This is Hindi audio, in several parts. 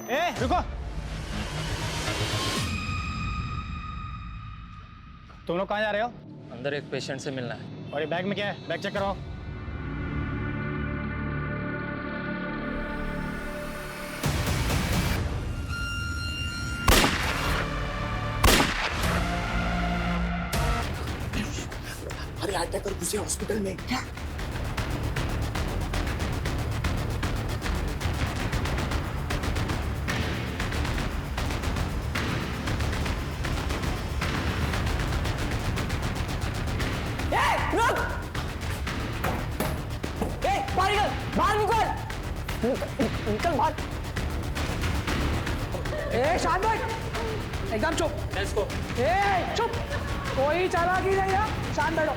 ए रुको, तुम लोग कहाँ जा रहे हो? अंदर एक पेशेंट से मिलना है। और ये बैग में क्या है? बैग चेक करो। अरे अटैक और घुसे हॉस्पिटल में क्या? बाहर निकल, निकल बाहर। ए शांत बैठ, एकदम चुप। Let's go. ए चुप, कोई चालाकी नहीं है, शांत बैठो।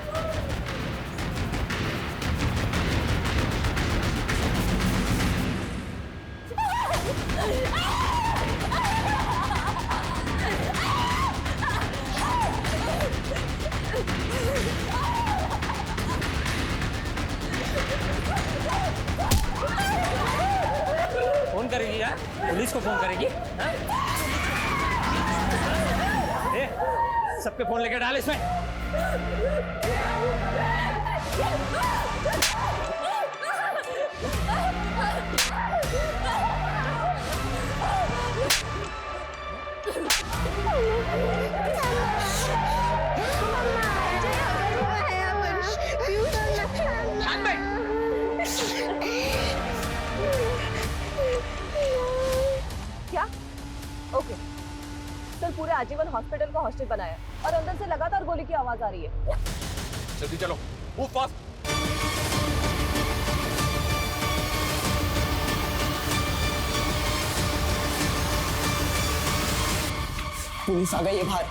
फोन करेगी यार, पुलिस को फोन करेगी? हाँ? ए, सबके फोन लेके डाल इसमें। क्या? ओके सर, पूरे आजीवन हॉस्पिटल को हॉस्टल बनाया और अंदर से लगातार गोली की आवाज आ रही है। जल्दी चलो, मूव फास्ट। पुलिस आ गई है बाहर।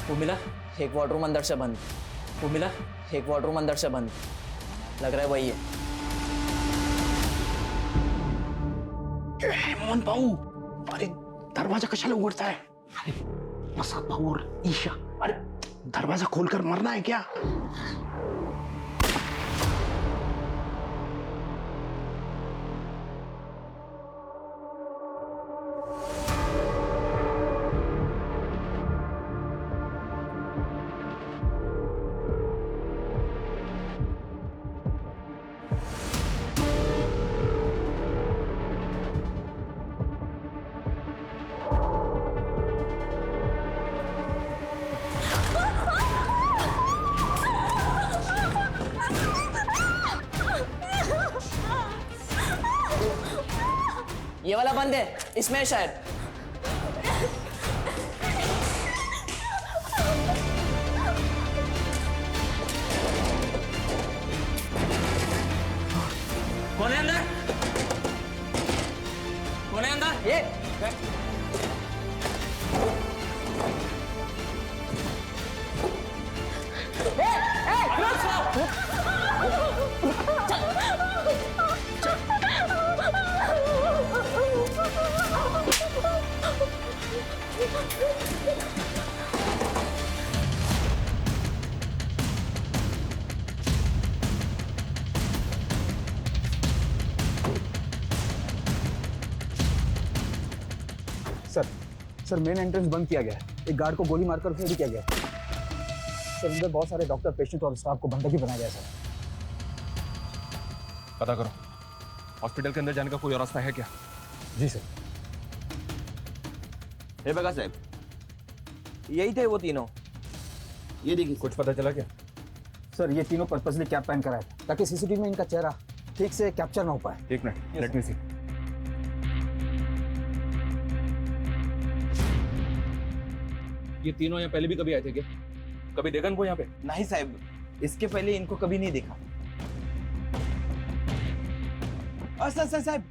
वो मिला? एक वार्डरूम अंदर से बंद। वो मिला? एक वार्डरूम अंदर से बंद। लग रहा है वही है। मोहन भाऊ, अरे दरवाजा कशाला उघडता है? अरे प्रसाद भाऊ और ईशा, अरे दरवाजा खोलकर मरना है क्या? ये वाला बंद है, इसमें है शायद। कौन है अंदर? कौन है अंदर? ये सर मेन एंट्रेंस बंद किया गया है। एक गार्ड को गोली मारकर फेल किया गया है। सर अंदर बहुत सारे डॉक्टर, पेशेंट और स्टाफ को बंधक ही बनाया गया है सर। पता करो हॉस्पिटल के अंदर जाने का कोई और रास्ता है क्या? जी सर। हे बगा साहब, यही थे वो तीनों। ये देखिए, कुछ पता चला क्या? सर ये तीनों पर्पसली कैप पहन कर आए थे ताकि सीसीटीवी में इनका चेहरा ठीक से कैप्चर ना हो पाए। एक मिनट, लेट मी सी। ये तीनों यहाँ पहले भी कभी आए थे क्या? कभी देखा इनको यहाँ पे? नहीं साहब, इसके पहले इनको कभी नहीं देखा। सर साहब,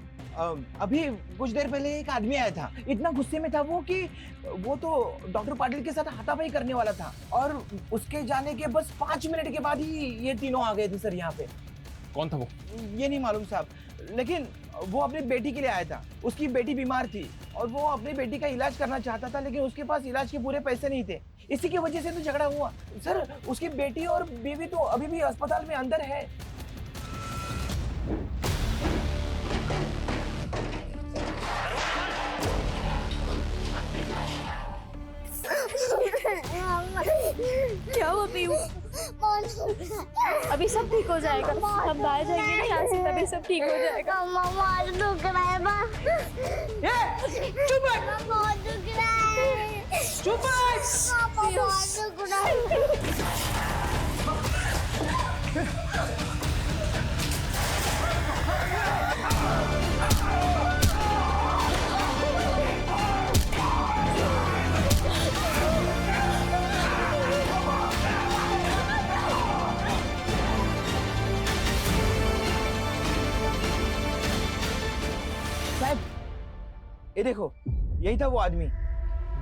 अभी कुछ देर पहले एक आदमी आया था। इतना गुस्से में था वो कि वो तो डॉक्टर पाटिल के साथ हाथापाई करने वाला था और उसके जाने के बस 5 मिनट के बाद ही ये तीनों आ गए थे सर यहाँ पे। कौन था वो? ये नहीं मालूम साहब, लेकिन वो अपनी बेटी के लिए आया था। उसकी बेटी बीमार थी और वो अपनी बेटी का इलाज करना चाहता था, लेकिन उसके पास इलाज के पूरे पैसे नहीं थे। इसी की वजह से तो झगड़ा हुआ सर। उसकी बेटी और बीवी तो अभी भी अस्पताल में अंदर है। अभी सब ठीक हो जाएगा। हम बाहर जाएंगे ना यहाँ से, तभी सब ठीक हो जाएगा। मम्मा आज दुख रहा है माँ। चुप है। मम्मा बहुत दुख रहा है। चुप है। मम्मा बहुत दुख रहा है। साहब ये देखो, यही था वो आदमी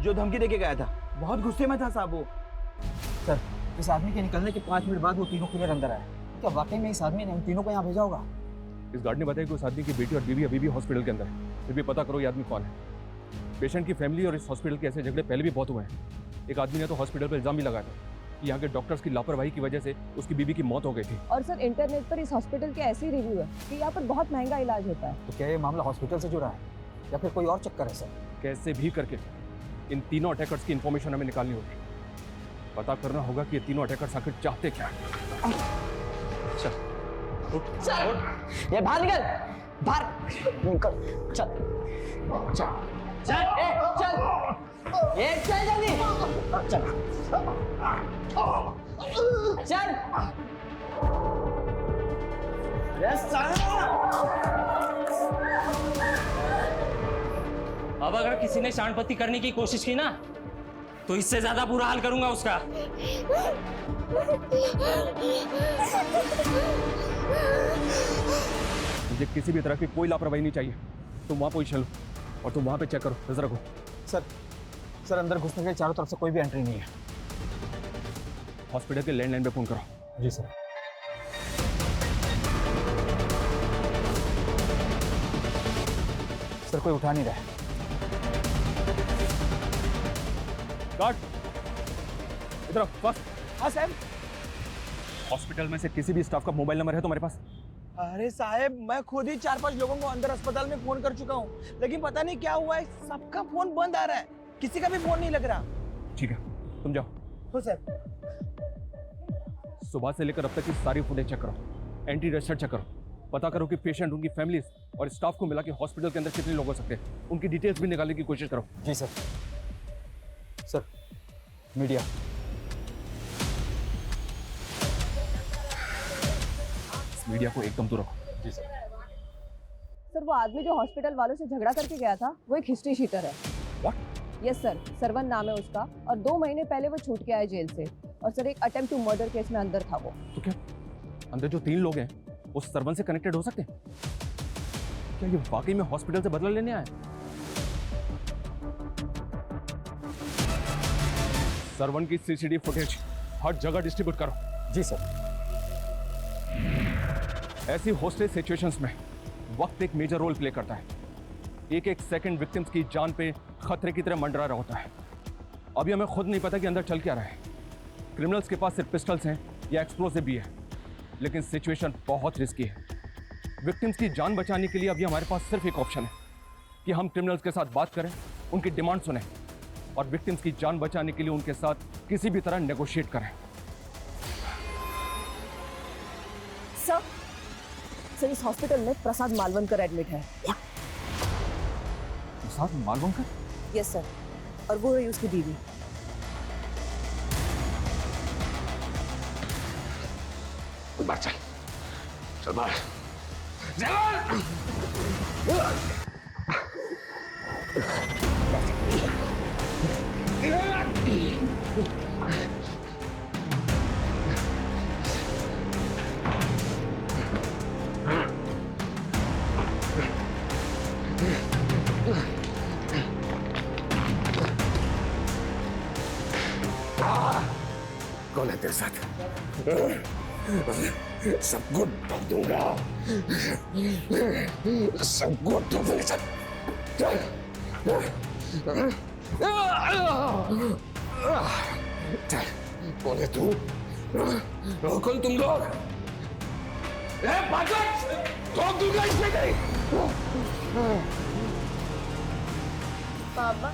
जो धमकी देके गया था। बहुत गुस्से में था साहब वो। सर, इस आदमी के निकलने के 5 मिनट बाद वो तीनों क्लियर अंदर आए। क्या वाकई में इस आदमी ने हम तीनों को यहाँ भेजा होगा? इस गार्ड ने बताया कि उस आदमी की बेटी और बीवी अभी भी हॉस्पिटल के अंदर है। फिर भी पता करो ये आदमी कौन है। पेशेंट की फैमिली और इस हॉस्पिटल के ऐसे झगड़े पहले भी बहुत हुए हैं। एक आदमी ने तो हॉस्पिटल पर इल्जाम भी लगाया था कि यहाँ के डॉक्टर्स की लापरवाही की वजह से उसकी बीवी की मौत हो गई थी। और सर इंटरनेट पर इस हॉस्पिटल के ऐसे रिव्यू है कि यहाँ पर बहुत महंगा इलाज होता है। तो क्या ये मामला हॉस्पिटल से जुड़ा है या फिर कोई और चक्कर है सर? कैसे भी करके इन तीनों अटैकर्स की इंफॉर्मेशन हमें निकालनी होगी। पता करना होगा कि ये तीनों अटैकर्स आखिर चाहते क्या हैं। ये बाहर निकल, बाहर निकल। चल चल चल, चल चल जल्दी चल चल। अरे साला, अब अगर किसी ने शांतपति करने की कोशिश की ना तो इससे ज्यादा बुरा हाल करूंगा उसका। मुझे किसी भी तरह की कोई लापरवाही नहीं चाहिए। तुम वहाँ पोजीशन लो और तुम वहाँ पे चेक करो, नजर रखो। सर अंदर घुसने के लिए चारों तरफ से कोई भी एंट्री नहीं है। हॉस्पिटल के लैंडलाइन पे फोन करो। जी सर। सर कोई उठा नहीं रहा है। गार्ड इधर बस। हाँ साहब। हॉस्पिटल में से किसी भी स्टाफ का मोबाइल नंबर है तुम्हारे पास? अरे साहब, मैं खुद ही 4-5 लोगों को अंदर अस्पताल में फोन कर चुका हूँ, लेकिन पता नहीं क्या हुआ है, सबका फोन बंद आ रहा है, किसी का भी फोन नहीं लग रहा। ठीक है, तुम जाओ। हो सर। सुबह से लेकर अब तक की सारी फुटेज चेक करो, एंटी रजिस्टर चेक करो, पता करो कि पेशेंट, उनकी फैमिलीज और स्टाफ को मिला के हॉस्पिटल के अंदर कितने लोग हो सकते हैं, उनकी डिटेल्स भी निकालने की कोशिश करो। जी सर। Sir media. मीडिया को एकदम दूर रखो। जी सर। सर वो आदमी जो हॉस्पिटल वालों से झगड़ा करके गया था वो एक हिस्ट्री शीटर है। What? यस सर, सरवन नाम है उसका और 2 महीने पहले वो छूट के आया जेल से। और सर एक अटेम्प्ट टू मर्डर केस में अंदर था वो। तो क्या अंदर जो 3 लोग हैं वो सरवन से कनेक्टेड हो सकते हैं? क्या ये वाकई में हॉस्पिटल से बदला लेने आए? सरवन की सीसीटीवी फुटेज हर जगह डिस्ट्रीब्यूट करो। जी सर। ऐसी हॉस्टेज सिचुएशंस में वक्त एक मेजर रोल प्ले करता है। एक एक सेकंड विक्टिम्स की जान पे खतरे की तरह मंडरा रहा होता है। अभी हमें खुद नहीं पता कि अंदर चल क्या रहा है। क्रिमिनल्स के पास सिर्फ पिस्टल्स हैं या एक्सप्लोसिव भी है, लेकिन सिचुएशन बहुत रिस्की है। विक्टिम्स की जान बचाने के लिए अभी हमारे पास सिर्फ एक ऑप्शन है कि हम क्रिमिनल्स के साथ बात करें, उनकी डिमांड सुनें और विक्टिम्स की जान बचाने के लिए उनके साथ किसी भी तरह नेगोशिएट करें। सर इस हॉस्पिटल में प्रसाद मालवणकर एडमिट है। प्रसाद मालवणकर? यस सर, और वो है उसकी बीवी। बाहर चल, चल बाहर। कौन है तेरे साथ? सबको ठोक दूंगा, सबको ठोक दूंगा। चल चल। कौन है तू? कौन तुम लोग? ठोक दूंगा इसमें नहीं। पापा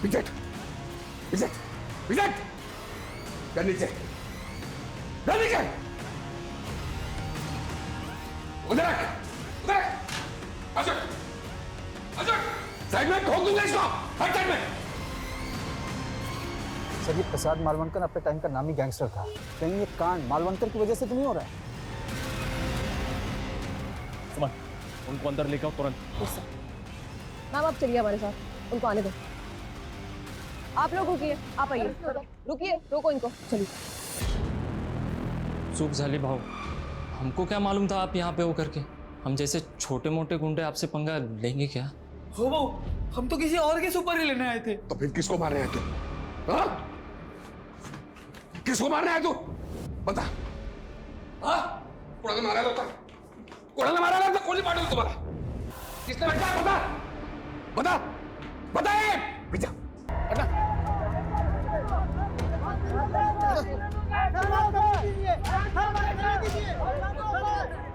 विजय, विजय, विजय, कर नीचे। डाल नीचे। उधर रख, उधर रख। अशोक, अशोक, साइड में ठोक दूंगा इसको। हट साइड में। सर ये प्रसाद मालवणकर अपने टाइम का नामी गैंगस्टर था। कहीं ये कांड मालवणकर की वजह से तो नहीं हो रहा है? सुमन, उनको अंदर लेकर आओ तुरंत। मैम आप चलिए हमारे साथ, उनको आने दो। आप लोग रुकिए, आप आइए। रुकिए, रोको इनको, चलिए। चूक झाली भाऊ, हमको क्या मालूम था आप यहाँ पे हो करके। हम जैसे छोटे मोटे गुंडे आपसे पंगा लेंगे क्या? हो वो, हम तो किसी और के सुपर ही लेने आए थे। तो फिर किसको मारने आए तू? हाँ? किसको मारने आए तू? बता। हाँ? कोड़ा मारा था? कोड़ा मारा था? गोली मार दूँ तुम्हारा। किसने बैठा? बता। बता। बता ये। बेटा। बता।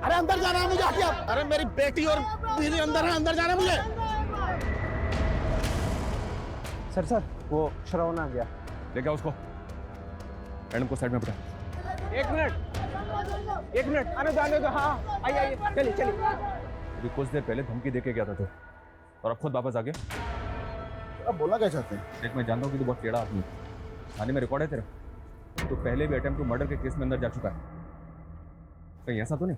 अरे अंदर जाना है मुझे, आके आप। अरे मेरी बेटी और बीवी अंदर है, अंदर जाना है मुझे। सर वो श्रवण आ गया। लेके आओ उसको। मैडम को साइड में बिठा। एक मिनट आने दो। हाँ आइए चलिए। अभी कुछ देर पहले धमकी देके गया था तू, और अब खुद वापस आ गया। अब बोलना क्या चाहते हैं? देख, मैं जानता हूँ कि तू बहुत टेढ़ा आदमी है। थाने में रिकॉर्ड है तेरा। तो पहले भी अटेम्प्ट टू मर्डर के केस में अंदर जा चुका है। कहीं ऐसा तो नहीं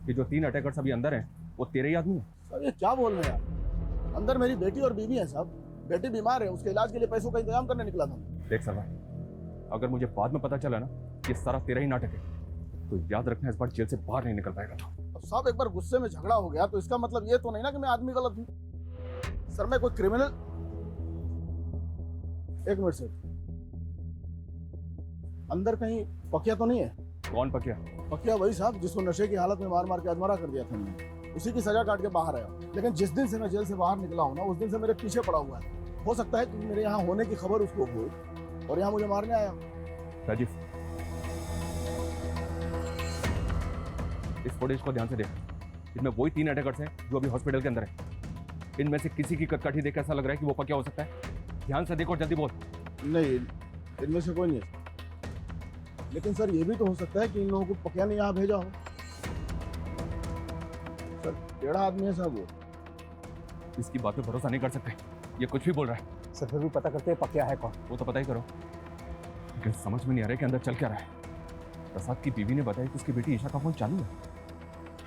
कि जो 3 अटैकर्स अभी अंदर हैं वो तेरे ही आदमी है? सर ये क्या बोल रहे हैं आप? अंदर मेरी बेटी और बीवी है साहब। बेटी बीमार है, उसके इलाज के लिए पैसों का इंतजाम करने निकला था। देख सरवा, अगर मुझे बाद में पता चला ना कि सारा तेरा ही नाटक है, तो याद रखना इस बार जेल से बाहर नहीं निकल पाएगा। अब साहब एक बार गुस्से में झगड़ा हो गया तो इसका मतलब ये तो नहीं ना कि मैं आदमी गलत हूँ। सर मैं कोई क्रिमिनल। एक मिनट सर, अंदर कहीं पकिया तो नहीं है? कौन पकिया? पकिया वही साहब जिसको नशे की हालत में मार मार के अधमरा कर दिया था मैंने। उसी की सजा काट के बाहर आया। लेकिन जिस दिन से मैं जेल से बाहर निकला हूं ना, उस दिन से मेरे पीछे पड़ा हुआ है। हो सकता है कि मेरे यहाँ होने की खबर उसको हो और यहाँ मुझे मारने आया। राजीव, इस फुटेज को ध्यान से देख। इसमें वही 3 अटैकर्स हैं जो अभी हॉस्पिटल के अंदर है। इनमें से किसी की कटकाठी देख ऐसा लग रहा है कि वो पकिया हो सकता है। ध्यान से देखो, जल्दी बोल। नहीं, इनमें से कोई नहीं है। लेकिन सर ये भी तो हो सकता है कि इन लोगों को पकिया ने यहाँ भेजा हो। सर टेढ़ा आदमी है साहब वो। इसकी बात पे भरोसा नहीं कर सकते, ये कुछ भी बोल रहा है। सर फिर भी पता करते हैं पकिया है कौन। वो तो पता ही करो, लेकिन समझ में नहीं आ रहा है कि अंदर चल क्या रहा है। प्रसाद की बीवी ने बताया कि उसकी बेटी ईशा का फोन चालू है।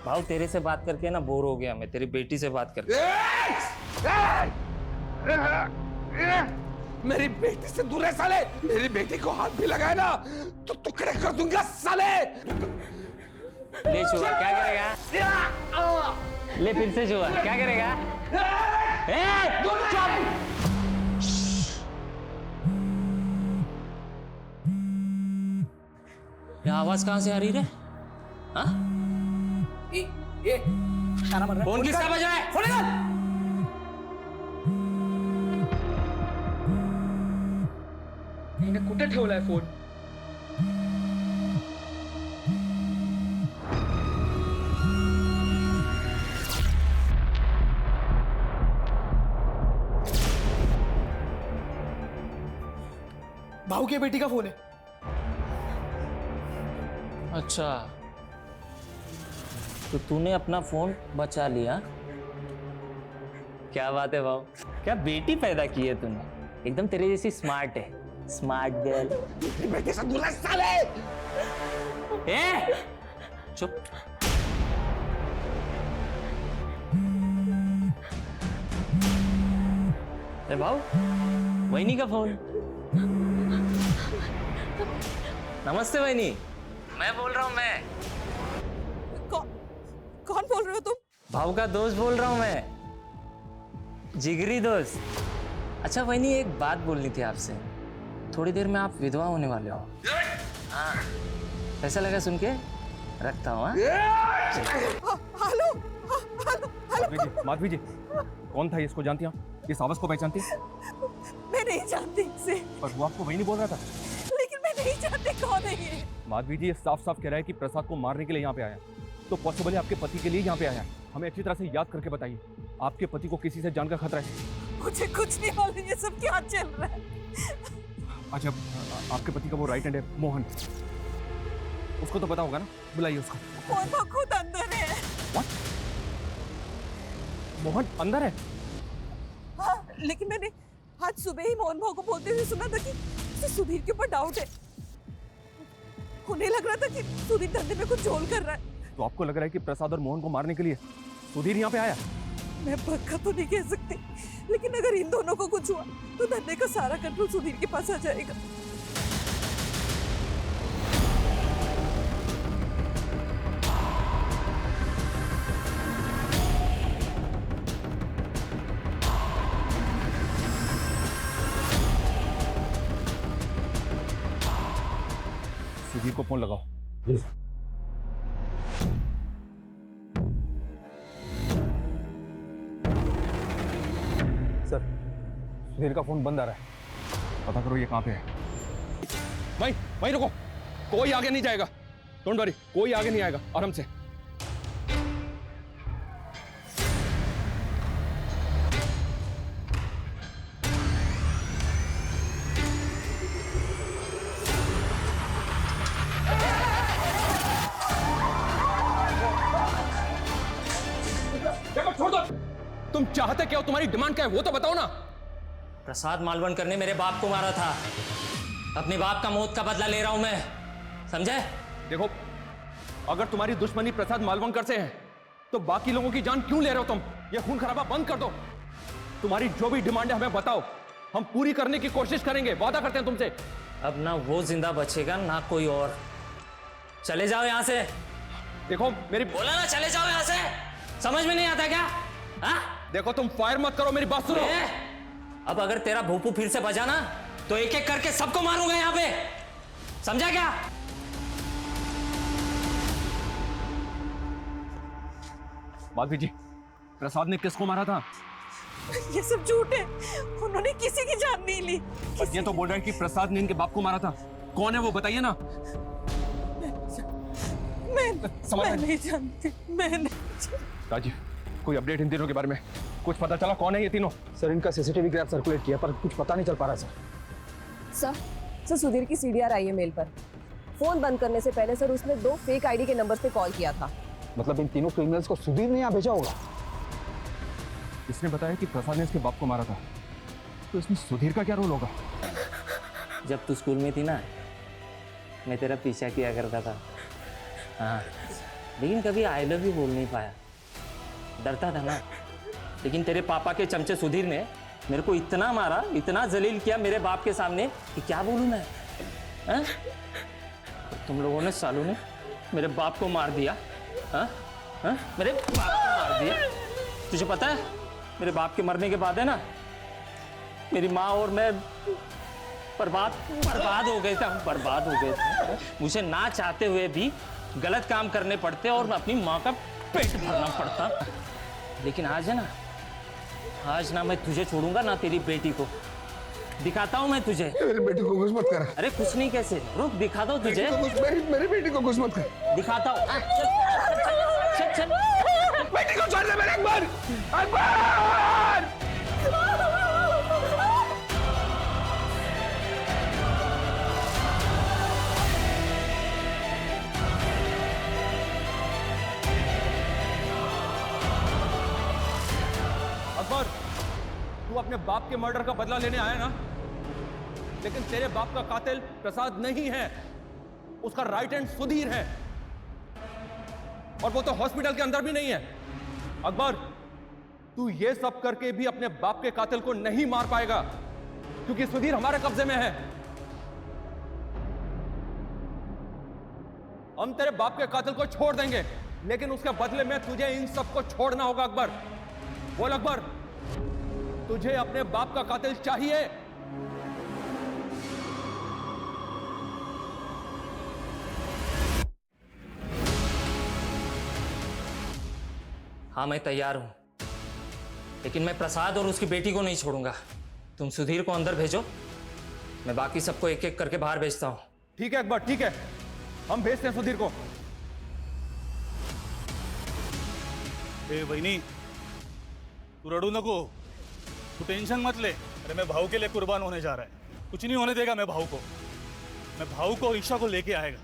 भाऊ तेरे से बात करके ना बोर हो गया मैं, तेरी बेटी से बात करके। मेरी बेटी से दूर है साले। मेरी बेटी को हाथ भी लगाए ना तो टुकड़े कर दूंगा साले। ले छुआ, क्या करेगा? ले फिर से छुआ, क्या करेगा? ये आवाज कहाँ से आ रही रे? हाँ? फोन किसका बज रहा है? फोन निकाल। कुठे ठेवलाय फोन? भाऊ की बेटी का फोन है। अच्छा, तो तूने अपना फोन बचा लिया। क्या बात है भाऊ, क्या बेटी पैदा की है तूने। एकदम तेरे जैसी स्मार्ट है, स्मार्ट गर्ल। बेटे से दूर है साले। ए, चुप। अरे भाऊ, वहीनी का फोन। नमस्ते वहीनी, मैं बोल रहा हूँ। मैं कौन बोल रहे हो तुम? भाऊ का दोस्त बोल रहा हूँ मैं, जिगरी दोस्त। अच्छा वहीनी, एक बात बोलनी थी आपसे। थोड़ी देर में आप विधवा होने वाले हो। हाँ, कैसा लगा सुन के? रखता हूँ। हेलो, माधवी जी, कौन था? इसको जानती हैं? इस आवाज को पहचानती हैं? मैं नहीं जानती इसे। पर वो आपको वही नहीं बोल रहा था। लेकिन मैं नहीं जानती कौन है ये। माधवी जी, ये साफ साफ कह रहा है कि प्रसाद को मारने के लिए यहाँ पे आया। तो पॉसिबल है आपके पति के लिए यहाँ पे आया। हमें अच्छी तरह से याद करके बताइए, आपके पति को किसी से जान का खतरा है? मुझे कुछ नहीं मालूम, ये सब क्या चल रहा है। अच्छा, आपके पति का वो राइट हैंड है मोहन, उसको तो पता होगा ना, बुलाइए उसको। मोहन भाऊ खुद अंदर है। मोहन अंदर है? हाँ, लेकिन मैंने आज सुबह ही मोहन भाऊ को बोलते हुए सुना था कि उसे सुधीर के ऊपर डाउट है। उन्हें लग रहा था कि सुधीर धंधे में कुछ झोल कर रहा है। तो आपको लग रहा है कि प्रसाद और मोहन को मारने के लिए सुधीर यहाँ पे आया? मैं पक्का तो नहीं कह सकती, लेकिन अगर इन दोनों को कुछ हुआ तो धंधे का सारा कंट्रोल सुधीर के पास आ जाएगा। सुधीर को फोन लगाओ। सर, सुधीर का फोन बंद आ रहा है। पता करो ये कहाँ पे है। वहीं रुको, कोई आगे नहीं जाएगा। डोंट वरी, कोई आगे नहीं आएगा, आराम से। देखो, छोड़ दो। तुम चाहते क्या हो? तुम्हारी डिमांड क्या है वो तो बताओ ना। प्रसाद मालवणकर ने मेरे बाप को मारा था। अपने बाप का मौत का बदला ले रहा हूं मैं, समझे? देखो, अगर तुम्हारी दुश्मनी प्रसाद मालवणकर से है तो बाकी लोगों की जान क्यों ले रहे हो तुम? ये खून खराबा बंद कर दो। तुम्हारी जो भी डिमांड है हमें बताओ, हम पूरी करने की कोशिश करेंगे, वादा करते हैं तुमसे। अब ना वो जिंदा बचेगा ना कोई और। चले जाओ यहां से। देखो मेरी, बोला ना चले जाओ यहां से। समझ में नहीं आता क्या? हाँ? देखो तुम फायर मत करो, मेरी बात सुनो। अब अगर तेरा भूपू फिर से बजा ना तो एक एक करके सबको मारूंगा यहां पे, समझा क्या? माधवी जी, प्रसाद ने किसको मारा था? ये सब झूठ है, उन्होंने किसी की जान नहीं ली। ये तो बोल रहे हैं कि प्रसाद ने इनके बाप को मारा था। कौन है वो बताइए ना। मैं नहीं जानती, मैं नहीं। राजीव, कोई अपडेट इन तीनों के बारे में? कुछ पता चला कौन है ये तीनों? सर, इनका सीसीटीवी ग्राफ सर्कुलेट किया पर कुछ पता नहीं चल पा रहा सर। सर सुधीर की सीडीआर आई है मेल पर। फोन बंद करने से पहले सर उसने 2 फेक आईडी के नंबर पे कॉल किया था। मतलब इन तीनों क्रिमिनल्स को सुधीर ने यहाँ भेजा होगा। इसने बताया कि प्रसाद ने इसके बाप को मारा था, तो इसमें सुधीर का क्या रोल होगा? जब तू स्कूल में थी ना, मैं तेरा पीछा किया करता था। हाँ, लेकिन कभी आई लव यू बोल नहीं पाया, डरता था ना। लेकिन तेरे पापा के चमचे सुधीर ने मेरे को इतना मारा, इतना जलील किया मेरे बाप के सामने कि क्या बोलूं मैं। तुम लोगों ने, सालों ने मेरे बाप को मार दिया। मेरे बाप को मार दिया। तुझे पता है मेरे बाप के मरने के बाद है ना, मेरी माँ और मैं बर्बाद हो गए थे। हम बर्बाद हो गए थे। मुझे ना चाहते हुए भी गलत काम करने पड़ते और मैं अपनी माँ का पेट भरना पड़ता। लेकिन आज है ना, आज ना मैं तुझे छोड़ूंगा ना तेरी बेटी को। दिखाता हूँ मैं तुझे। मेरी बेटी को कुछ मत कर। अरे कुछ नहीं, कैसे? रुक, दिखाता हूँ तुझे। मेरी बेटी को कुछ मत कर। दिखाता हूँ। चल। बेटी को छोड़ दे मेरे। अकबर, अकबर! अकबर, तू अपने बाप के मर्डर का बदला लेने आया ना, लेकिन तेरे बाप का कातिल प्रसाद नहीं है, उसका राइट हैंड सुधीर है, और वो तो हॉस्पिटल के अंदर भी नहीं है। अकबर, तू ये सब करके भी अपने बाप के कातिल को नहीं मार पाएगा, क्योंकि सुधीर हमारे कब्जे में है। हम तेरे बाप के कातिल को छोड़ देंगे, लेकिन उसके बदले में तुझे इन सबको छोड़ना होगा। अकबर, बोल अकबर, तुझे अपने बाप का कातिल चाहिए? हाँ, मैं तैयार हूं, लेकिन मैं प्रसाद और उसकी बेटी को नहीं छोड़ूंगा। तुम सुधीर को अंदर भेजो, मैं बाकी सबको एक एक करके बाहर भेजता हूं। ठीक है अकबर, ठीक है, हम भेजते हैं सुधीर को। वहिनी, तू रड़ू नको, तू टेंशन मत ले। अरे मैं भाऊ के लिए कुर्बान होने जा रहा है, कुछ नहीं होने देगा मैं भाऊ को। मैं भाऊ को और ईशा को लेके आएगा।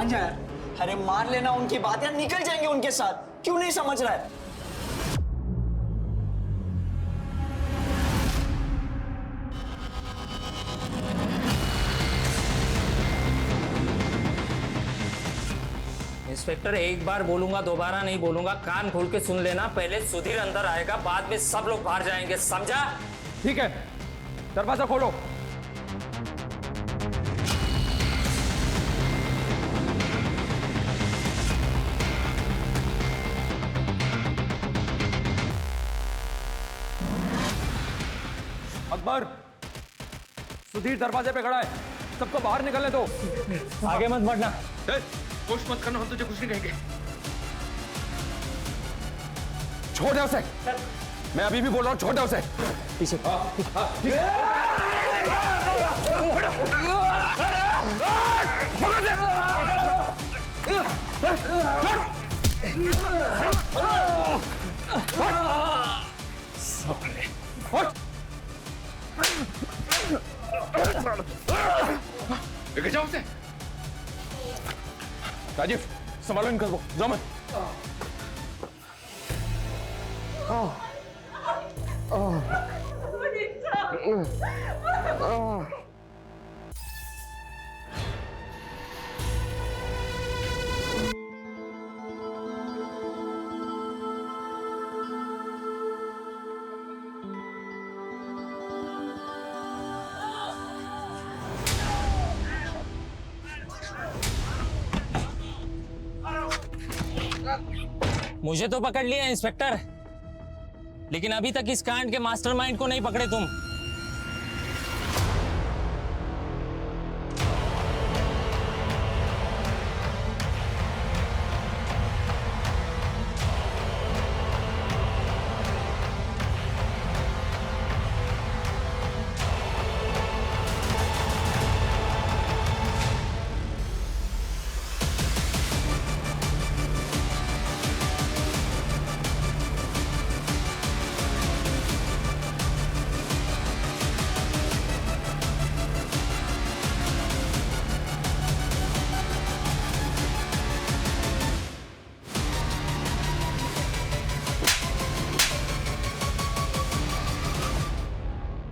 मान जा यार। अरे मार लेना उनकी बात यार, निकल जाएंगे उनके साथ। क्यों नहीं समझ रहा है? इंस्पेक्टर, एक बार बोलूंगा, दोबारा नहीं बोलूंगा, कान खोल के सुन लेना। पहले सुधीर अंदर आएगा, बाद में सब लोग बाहर जाएंगे, समझा? ठीक है, दरवाजा खोलो। अकबर, सुधीर दरवाजे पे खड़ा है, सबको बाहर निकलने दो। आगे मत बढ़ना। कोशिश मत करना, हम तुझे कुछ नहीं कहेंगे। छोड़ दे उसे। मैं अभी भी बोल रहा हूँ, छोड़ दे उसे। पीछे। लेके जाओ उसे। राजीव, संभालो इनको, जाओ मत। मुझे तो पकड़ लिया इंस्पेक्टर, लेकिन अभी तक इस कांड के मास्टरमाइंड को नहीं पकड़े तुम।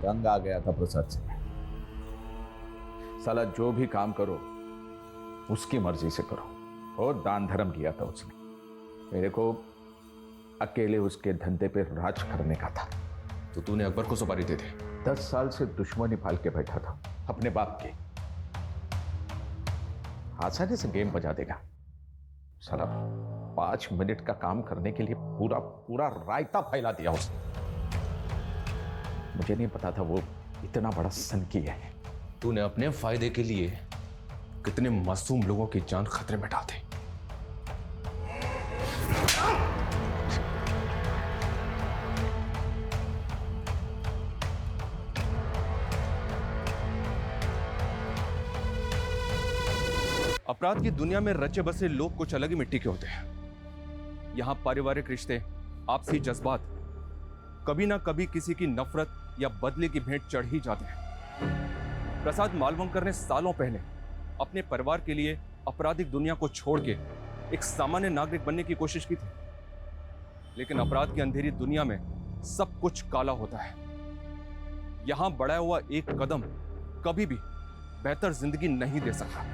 तंग आ गया था प्रसाद से। साला जो भी काम करो उसकी मर्जी से करो। बहुत दान धर्म किया था उसने। मेरे को अकेले उसके धंधे पे राज करने का था। तो तूने अकबर को सुपारी दे दी? 10 साल से दुश्मनी पाल के बैठा था अपने बाप की। आसानी से गेम बजा देगा साला। 5 मिनट का काम करने के लिए पूरा पूरा रायता फैला दिया उसने। मुझे नहीं पता था वो इतना बड़ा सनकी है। तूने अपने फायदे के लिए कितने मासूम लोगों की जान खतरे में डाल दी। अपराध की दुनिया में रचे बसे लोग कुछ अलग ही मिट्टी के होते हैं। यहां पारिवारिक रिश्ते, आपसी जज्बात कभी ना कभी किसी की नफरत या बदले की भेंट चढ़ ही जाते हैं। प्रसाद मालवंकर ने सालों पहले अपने परिवार के लिए आपराधिक दुनिया को छोड़ के एक सामान्य नागरिक बनने की कोशिश की थी, लेकिन अपराध की अंधेरी दुनिया में सब कुछ काला होता है। यहां बढ़ाया हुआ एक कदम कभी भी बेहतर जिंदगी नहीं दे सकता।